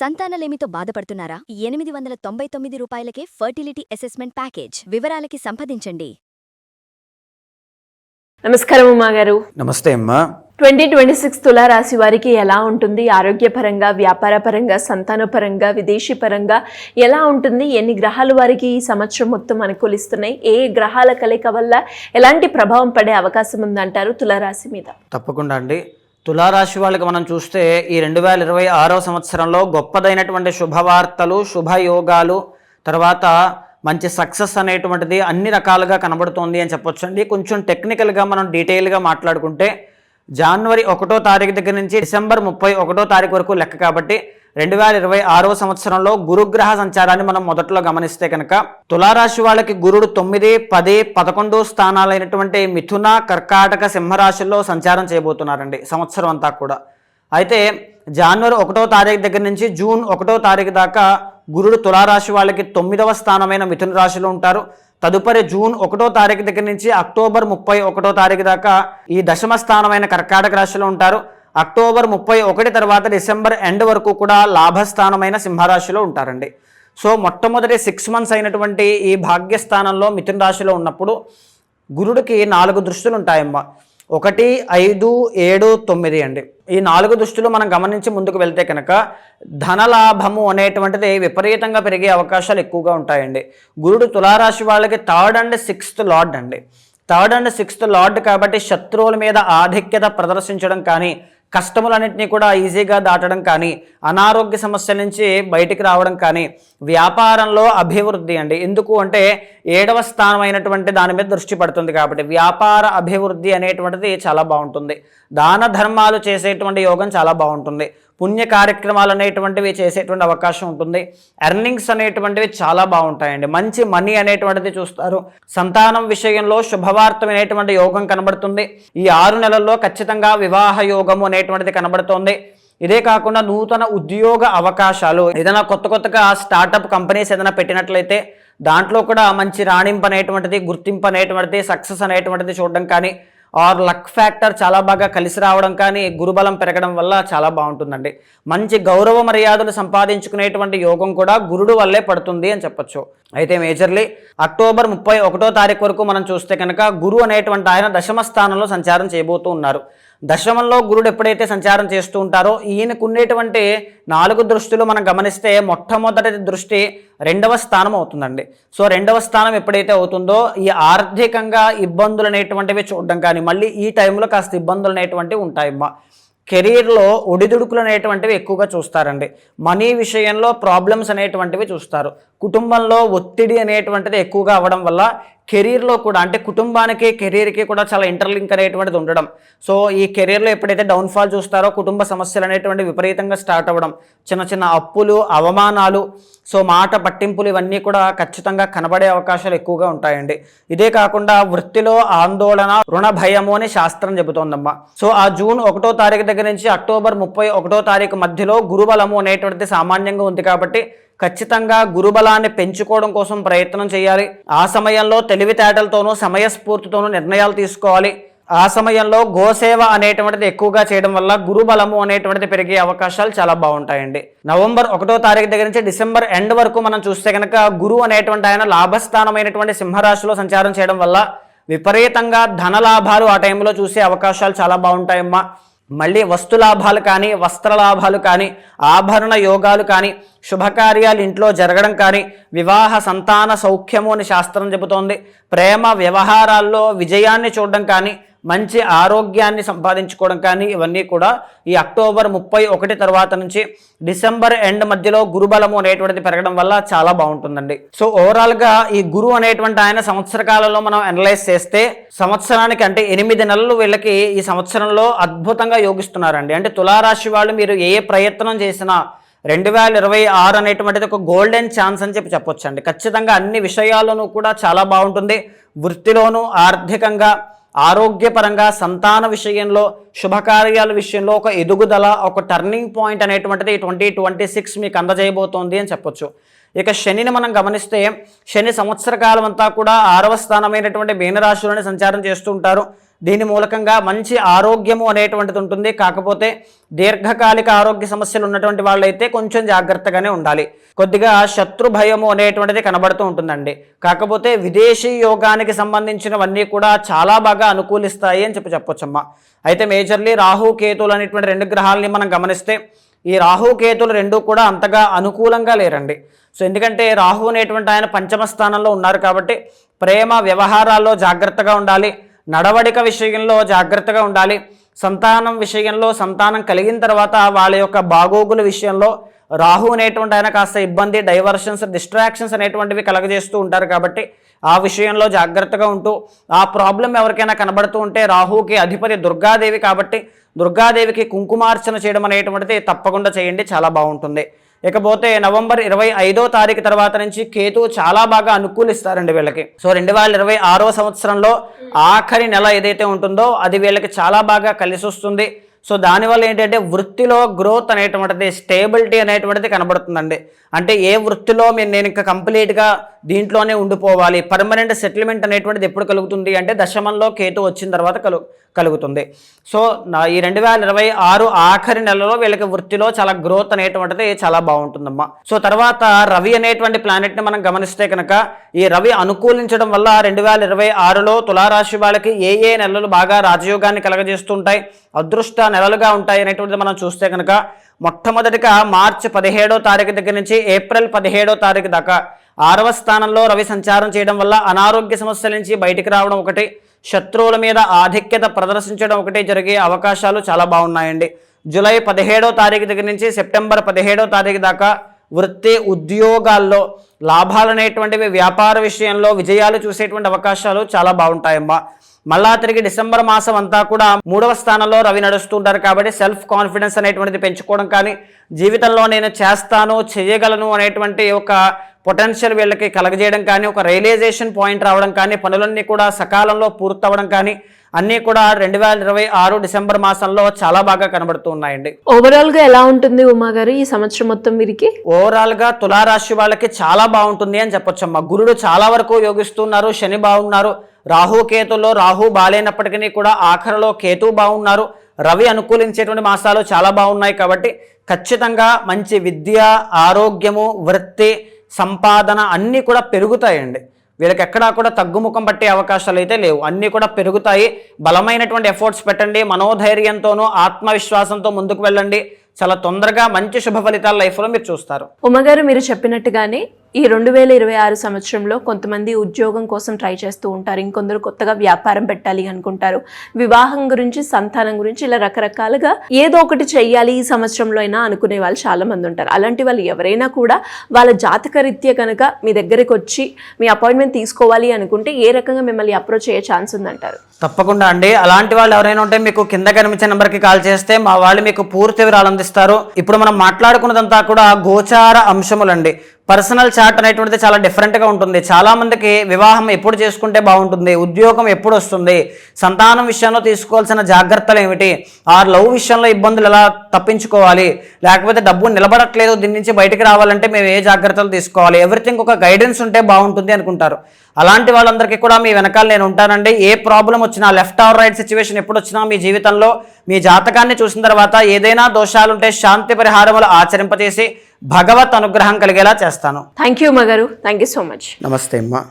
సంతానలేమితో బాధపడుతున్నారా? 899 రూపాయలకే fertility assessment package. వివరాలకి సంప్రదించండి. నమస్కారం ఉమా గారు. నమస్తే అమ్మా. 2026 తులారాశి వారికి ఎలా ఉంటుంది? ఆరోగ్యపరంగా, వ్యాపారపరంగా, సంతానపరంగా, విదేశీ పరంగా ఎలా ఉంటుంది? ఎన్ని గ్రహాలు వారికి ఈ సంవత్సరం మొత్తం అనుకూలిస్తున్నాయి? ఏ గ్రహాల కలయిక వల్ల ఎలాంటి ప్రభావం పడే అవకాశం ఉందంటారు తులారాశి మీద? తప్పకుండా అండి. తులారాశి వాళ్ళకి మనం చూస్తే ఈ 2026వ సంవత్సరంలో గొప్పదైనటువంటి శుభవార్తలు, శుభయోగాలు, తర్వాత మంచి సక్సెస్ అనేటువంటిది అన్ని రకాలుగా కనబడుతోంది అని చెప్పొచ్చు అండి. కొంచెం టెక్నికల్గా మనం డీటెయిల్గా మాట్లాడుకుంటే జనవరి 1వ తారీఖు దగ్గర నుంచి డిసెంబర్ 31వ తారీఖు వరకు లెక్క కాబట్టి 2026వ సంవత్సరంలో గురుగ్రహ సంచారాన్ని మనం మొదట్లో గమనిస్తే కనుక తులారాశి వాళ్ళకి గురుడు 9, 10, 11 స్థానాలైనటువంటి మిథున, కర్కాటక, సింహరాశుల్లో సంచారం చేయబోతున్నారండి సంవత్సరం అంతా కూడా. అయితే జనవరి 1వ తారీఖు దగ్గర నుంచి జూన్ 1వ తారీఖు దాకా గురుడు తులారాశి వాళ్ళకి 9వ స్థానమైన మిథున రాశిలో ఉంటారు. తదుపరి జూన్ 1వ తారీఖు దగ్గర నుంచి అక్టోబర్ 31వ తారీఖు దాకా ఈ దశమ స్థానమైన కర్కాటక రాశిలో ఉంటారు. అక్టోబర్ 31 తర్వాత డిసెంబర్ ఎండ్ వరకు కూడా లాభస్థానమైన సింహరాశిలో ఉంటారండి. సో మొట్టమొదటి 6 months అయినటువంటి ఈ భాగ్యస్థానంలో మిథున రాశిలో ఉన్నప్పుడు గురుడికి 4 దృష్టులు ఉంటాయమ్మా. 1, 5, 7, 9 అండి. ఈ 4 దృష్టులు మనం గమనించి ముందుకు వెళ్తే కనుక ధనలాభము అనేటువంటిది విపరీతంగా పెరిగే అవకాశాలు ఎక్కువగా ఉంటాయండి. గురుడు తులారాశి వాళ్ళకి 3rd and 6th లార్డ్ అండి. 3rd and 6th లార్డ్ కాబట్టి శత్రువుల మీద ఆధిక్యత ప్రదర్శించడం కానీ, కష్టములన్నింటినీ కూడా ఈజీగా దాటడం కానీ, అనారోగ్య సమస్యల నుంచి బయటికి రావడం కానీ, వ్యాపారంలో అభివృద్ధి అండి. ఎందుకు అంటే 7వ స్థానం అయినటువంటి దాని మీద దృష్టి పడుతుంది కాబట్టి వ్యాపార అభివృద్ధి అనేటువంటిది చాలా బాగుంటుంది. దాన ధర్మాలు చేసేటువంటి యోగం చాలా బాగుంటుంది. పుణ్య కార్యక్రమాలు అనేటువంటివి చేసేటువంటి అవకాశం ఉంటుంది. ఎర్నింగ్స్ అనేటువంటివి చాలా బాగుంటాయండి. మంచి మనీ అనేటువంటిది చూస్తారు. సంతానం విషయంలో శుభవార్త అనేటువంటి యోగం కనబడుతుంది. ఈ 6 నెలల్లో ఖచ్చితంగా వివాహ యోగము అనేటువంటిది కనబడుతోంది. ఇదే కాకుండా నూతన ఉద్యోగ అవకాశాలు, ఏదైనా కొత్తగా స్టార్టప్ కంపెనీస్ ఏదైనా పెట్టినట్లయితే దాంట్లో కూడా మంచి రాణింపు అనేటువంటిది, గుర్తింపు అనేటువంటిది, సక్సెస్ అనేటువంటిది చూడడం కానీ, ఆర్ లక్ ఫ్యాక్టర్ చాలా బాగా కలిసి రావడం కానీ, గురుబలం పెరగడం వల్ల చాలా బాగుంటుందండి. మంచి గౌరవ మర్యాదలు సంపాదించుకునేటువంటి యోగం కూడా గురుడు వల్లే పడుతుంది అని చెప్పొచ్చు. అయితే మేజర్లీ అక్టోబర్ 31వ తారీఖు వరకు మనం చూస్తే కనుక గురు అనేటువంటి ఆయన దశమ స్థానంలో సంచారం చేయబోతూ ఉన్నారు. దశమంలో గురుడు ఎప్పుడైతే సంచారం చేస్తూ ఉంటారో ఈయనకు ఉండేటువంటి 4 దృష్టిలు మనం గమనిస్తే మొట్టమొదటి దృష్టి 2వ స్థానం అవుతుందండి. సో 2వ స్థానం ఎప్పుడైతే అవుతుందో ఈ ఆర్థికంగా ఇబ్బందులు అనేటువంటివి చూడడం కానీ, మళ్ళీ ఈ టైంలో కాస్త ఇబ్బందులు అనేటువంటివి ఉంటాయమ్మా. కెరీర్లో ఒడిదుడుకులు అనేటువంటివి ఎక్కువగా చూస్తారండి. మనీ విషయంలో ప్రాబ్లమ్స్ అనేటువంటివి చూస్తారు. కుటుంబంలో ఒత్తిడి అనేటువంటిది ఎక్కువగా అవ్వడం వల్ల కెరీర్లో కూడా, అంటే కుటుంబానికి కెరీర్కి కూడా చాలా ఇంటర్లింక్ అనేటువంటిది ఉండడం. సో ఈ కెరీర్లో ఎప్పుడైతే డౌన్ఫాల్ చూస్తారో కుటుంబ సమస్యలు అనేటువంటి విపరీతంగా స్టార్ట్ అవ్వడం, చిన్న చిన్న అప్పులు, అవమానాలు, సో మాట పట్టింపులు, ఇవన్నీ కూడా ఖచ్చితంగా కనబడే అవకాశాలు ఎక్కువగా ఉంటాయండి. ఇదే కాకుండా వృత్తిలో ఆందోళన, రుణ భయము అని శాస్త్రం చెబుతోందమ్మా. సో ఆ జూన్ 1వ తారీఖు దగ్గర నుంచి అక్టోబర్ 31వ తారీఖు మధ్యలో గురుబలము అనేటువంటిది సామాన్యంగా ఉంది కాబట్టి ఖచ్చితంగా గురుబలాన్ని పెంచుకోవడం కోసం ప్రయత్నం చేయాలి. ఆ సమయంలో తెలివితేటలతోనూ సమయస్ఫూర్తితోనూ నిర్ణయాలు తీసుకోవాలి. ఆ సమయంలో గోసేవ అనేటువంటిది ఎక్కువగా చేయడం వల్ల గురుబలము అనేటువంటిది పెరిగే అవకాశాలు చాలా బాగుంటాయండి. నవంబర్ 1వ తారీఖు దగ్గర నుంచి డిసెంబర్ ఎండ్ వరకు మనం చూస్తే కనుక గురువు అనేటువంటి ఆయన లాభస్థానమైనటువంటి సింహరాశిలో సంచారం చేయడం వల్ల విపరీతంగా ధనలాభాలు ఆ టైంలో చూసే అవకాశాలు చాలా బాగుంటాయమ్మా. మళ్ళీ వస్తులాభాలు కానీ, వస్త్రలాభాలు కానీ, ఆభరణ యోగాలు కానీ, శుభకార్యాలు ఇంట్లో జరగడం కానీ, వివాహ సంతాన సౌఖ్యము అని శాస్త్రం చెబుతోంది. ప్రేమ వ్యవహారాల్లో విజయాన్ని చూడడం కానీ, మంచి ఆరోగ్యాన్ని సంపాదించుకోవడం కానీ, ఇవన్నీ కూడా ఈ అక్టోబర్ 31 తర్వాత నుంచి డిసెంబర్ ఎండ్ మధ్యలో గురుబలము అనేటువంటిది పెరగడం వల్ల చాలా బాగుంటుందండి. సో ఓవరాల్గా ఈ గురువు అనేటువంటి ఆయన సంవత్సర కాలంలో మనం అనలైజ్ చేస్తే సంవత్సరానికి, అంటే 8 నెలలు వీళ్ళకి ఈ సంవత్సరంలో అద్భుతంగా యోగిస్తున్నారండి. అంటే తులారాశి వాళ్ళు మీరు ఏ ప్రయత్నం చేసినా 2026 అనేటువంటిది ఒక గోల్డెన్ ఛాన్స్ అని చెప్పొచ్చు అండి. ఖచ్చితంగా అన్ని విషయాల్లోనూ కూడా చాలా బాగుంటుంది. వృత్తిలోనూ, ఆర్థికంగా, ఆరోగ్యపరంగా, సంతాన విషయంలో, శుభకార్యాల విషయంలో ఒక ఎదుగుదల, ఒక టర్నింగ్ పాయింట్ అనేటువంటిది 2026 మీకు అందజేయబోతోంది అని చెప్పొచ్చు. ఇక శనిని మనం గమనిస్తే శని సంవత్సర కాలం అంతా కూడా 6వ స్థానమైనటువంటి మీనరాశిలోనే సంచారం చేస్తూ ఉంటారు. దీని మూలకంగా మంచి ఆరోగ్యము అనేటువంటిది ఉంటుంది. కాకపోతే దీర్ఘకాలిక ఆరోగ్య సమస్యలు ఉన్నటువంటి వాళ్ళైతే కొంచెం జాగ్రత్తగానే ఉండాలి. కొద్దిగా శత్రు భయము అనేటువంటిది కనబడుతూ ఉంటుందండి. కాకపోతే విదేశీ యోగానికి సంబంధించినవన్నీ కూడా చాలా బాగా అనుకూలిస్తాయి అని చెప్పొచ్చమ్మా. అయితే మేజర్లీ రాహు కేతులు అనేటువంటి 2 గ్రహాలని మనం గమనిస్తే ఈ రాహు కేతులు 2 కూడా అంతగా అనుకూలంగా లేరండి. సో ఎందుకంటే రాహు అనేటువంటి ఆయన పంచమ స్థానంలో ఉన్నారు కాబట్టి ప్రేమ వ్యవహారాల్లో జాగ్రత్తగా ఉండాలి, నడవడిక విషయంలో జాగ్రత్తగా ఉండాలి, సంతానం విషయంలో సంతానం కలిగిన తర్వాత వాళ్ళ యొక్క బాగోగుల విషయంలో రాహు అనేటువంటి ఆయన కాస్త ఇబ్బంది, డైవర్షన్స్, డిస్ట్రాక్షన్స్ అనేటువంటివి కలగజేస్తూ ఉంటారు. కాబట్టి ఆ విషయంలో జాగ్రత్తగా ఉంటూ ఆ ప్రాబ్లం ఎవరికైనా కనబడుతూ ఉంటే రాహుకి అధిపతి దుర్గాదేవి కాబట్టి దుర్గాదేవికి కుంకుమార్చన చేయడం అనేటువంటిది తప్పకుండా చేయండి, చాలా బాగుంటుంది. ఇకపోతే నవంబర్ 25వ తారీఖు తర్వాత నుంచి కేతు చాలా బాగా అనుకూలిస్తారండి వీళ్ళకి. సో 2026వ సంవత్సరంలో ఆఖరి నెల ఏదైతే ఉంటుందో అది వీళ్ళకి చాలా బాగా కలిసి వస్తుంది. సో దానివల్ల ఏంటంటే వృత్తిలో గ్రోత్ అనేటువంటిది, స్టేబిలిటీ అనేటువంటిది కనబడుతుందండి. అంటే ఏ వృత్తిలో నేను ఇంకా కంప్లీట్గా దీంట్లోనే ఉండిపోవాలి, పర్మనెంట్ సెటిల్మెంట్ అనేటువంటిది ఎప్పుడు కలుగుతుంది అంటే దశమంలో కేతు వచ్చిన తర్వాత కలుగుతుంది. సో ఈ 2026 ఆఖరి నెలలో వీళ్ళకి వృత్తిలో చాలా గ్రోత్ అనేటువంటిది చాలా బాగుంటుందమ్మా. సో తర్వాత రవి అనేటువంటి ప్లానెట్ని మనం గమనిస్తే కనుక ఈ రవి అనుకూలించడం వల్ల 2026లో తులారాశి వాళ్ళకి ఏ నెలలు బాగా రాజయోగాన్ని కలగజేస్తుంటాయి, అదృష్ట నెలలుగా ఉంటాయి అనేటువంటిది మనం చూస్తే కనుక మొట్టమొదటిగా మార్చి 17వ తారీఖు దగ్గర నుంచి ఏప్రిల్ 17వ తారీఖు దాకా 6వ స్థానంలో రవి సంచారం చేయడం వల్ల అనారోగ్య సమస్యల నుంచి బయటికి రావడం ఒకటి, శత్రువుల మీద ఆధిక్యత ప్రదర్శించడం ఒకటి జరిగే అవకాశాలు చాలా బాగున్నాయండి. జూలై 17వ తారీఖు దగ్గర నుంచి సెప్టెంబర్ 17వ తారీఖు దాకా వృత్తి ఉద్యోగాల్లో లాభాలు అనేటువంటివి, వ్యాపార విషయంలో విజయాలు చూసేటువంటి అవకాశాలు చాలా బాగుంటాయమ్మా. మళ్ళా తిరిగి డిసెంబర్ మాసం అంతా కూడా 3వ స్థానంలో రవి నడుస్తుంటారు కాబట్టి సెల్ఫ్ కాన్ఫిడెన్స్ అనేటువంటిది పెంచుకోవడం కానీ, జీవితంలో నేను చేస్తాను, చేయగలను అనేటువంటి ఒక పొటెన్షియల్ వీళ్ళకి కలగజేయడం కానీ, ఒక రియలైజేషన్ పాయింట్ రావడం కానీ, పనులన్నీ కూడా సకాలంలో పూర్తవడం కానీ అన్నీ కూడా 2026 డిసెంబర్ మాసంలో చాలా బాగా కనబడుతూ ఉన్నాయండి. ఓవరాల్ గా ఎలా ఉంటుంది ఉమా గారు ఈ సంవత్సరం మొత్తం వీరికి? ఓవరాల్ గా తులారాశి వాళ్ళకి చాలా బాగుంటుంది అని చెప్పొచ్చమ్మా. గురుడు చాలా వరకు యోగిస్తున్నారు, శని బాగున్నారు, రాహు కేతుల్లో రాహు బాలేనప్పటికీ కూడా ఆఖరిలో కేతు బాగున్నారు, రవి అనుకూలించేటువంటి మాసాలు చాలా బాగున్నాయి. కాబట్టి ఖచ్చితంగా మంచి విద్య, ఆరోగ్యము, వృత్తి, సంపాదన అన్నీ కూడా పెరుగుతాయండి. వీళ్ళకి ఎక్కడా కూడా తగ్గుముఖం పట్టే అవకాశాలు అయితే లేవు, అన్నీ కూడా పెరుగుతాయి. బలమైనటువంటి ఎఫర్ట్స్ పెట్టండి, మనోధైర్యంతోనూ ఆత్మవిశ్వాసంతో ముందుకు వెళ్ళండి, చాలా తొందరగా మంచి శుభ ఫలితాలు లైఫ్లో మీరు చూస్తారు. ఉమ్మగారు మీరు చెప్పినట్టుగానే ఈ 2026 సంవత్సరంలో కొంతమంది ఉద్యోగం కోసం ట్రై చేస్తూ ఉంటారు, ఇంకొందరు కొత్తగా వ్యాపారం పెట్టాలి అనుకుంటారు, వివాహం గురించి, సంతానం గురించి, ఇలా రకరకాలుగా ఏదో ఒకటి చెయ్యాలి ఈ సంవత్సరంలో అయినా అనుకునే వాళ్ళు చాలా మంది ఉంటారు. అలాంటి వాళ్ళు ఎవరైనా కూడా వాళ్ళ జాతక రీత్యా కనుక మీ దగ్గరికి వచ్చి మీ అపాయింట్మెంట్ తీసుకోవాలి అనుకుంటే ఏ రకంగా మిమ్మల్ని అప్రోచ్ అయ్యే ఛాన్స్ ఉందంటారు? తప్పకుండా అండి. అలాంటి వాళ్ళు ఎవరైనా ఉంటే మీకు కింద కనిపించే నెంబర్కి కాల్ చేస్తే మా వాళ్ళు మీకు పూర్తి వివరాలు అందిస్తారు. ఇప్పుడు మనం మాట్లాడుకున్నదంతా కూడా గోచార అంశములండి. పర్సనల్ చార్ట్ అనేటువంటిది చాలా డిఫరెంట్గా ఉంటుంది. చాలామందికి వివాహం ఎప్పుడు చేసుకుంటే బాగుంటుంది, ఉద్యోగం ఎప్పుడు వస్తుంది, సంతానం విషయంలో తీసుకోవాల్సిన జాగ్రత్తలు ఏమిటి, ఆ లవ్ విషయంలో ఇబ్బందులు ఎలా తప్పించుకోవాలి, లేకపోతే డబ్బు నిలబడట్లేదు దీని నుంచి బయటికి రావాలంటే మేము ఏ జాగ్రత్తలు తీసుకోవాలి, ఎవ్రీథింగ్ ఒక గైడెన్స్ ఉంటే బాగుంటుంది అనుకుంటారు. అలాంటి వాళ్ళందరికీ కూడా మీ వెనకాల నేను ఉంటానండి. ఏ ప్రాబ్లం వచ్చినా, లెఫ్ట్ ఆర్ రైట్ సిచ్యువేషన్ ఎప్పుడు వచ్చినా మీ జీవితంలో మీ జాతకాన్ని చూసిన తర్వాత ఏదైనా దోషాలుంటే శాంతి పరిహారములు ఆచరింపజేసి భగవత్ అనుగ్రహం కలిగేలా చేస్తాను. థ్యాంక్ యూ మగారు, థ్యాంక్ యూ సో మచ్. నమస్తే అమ్మా.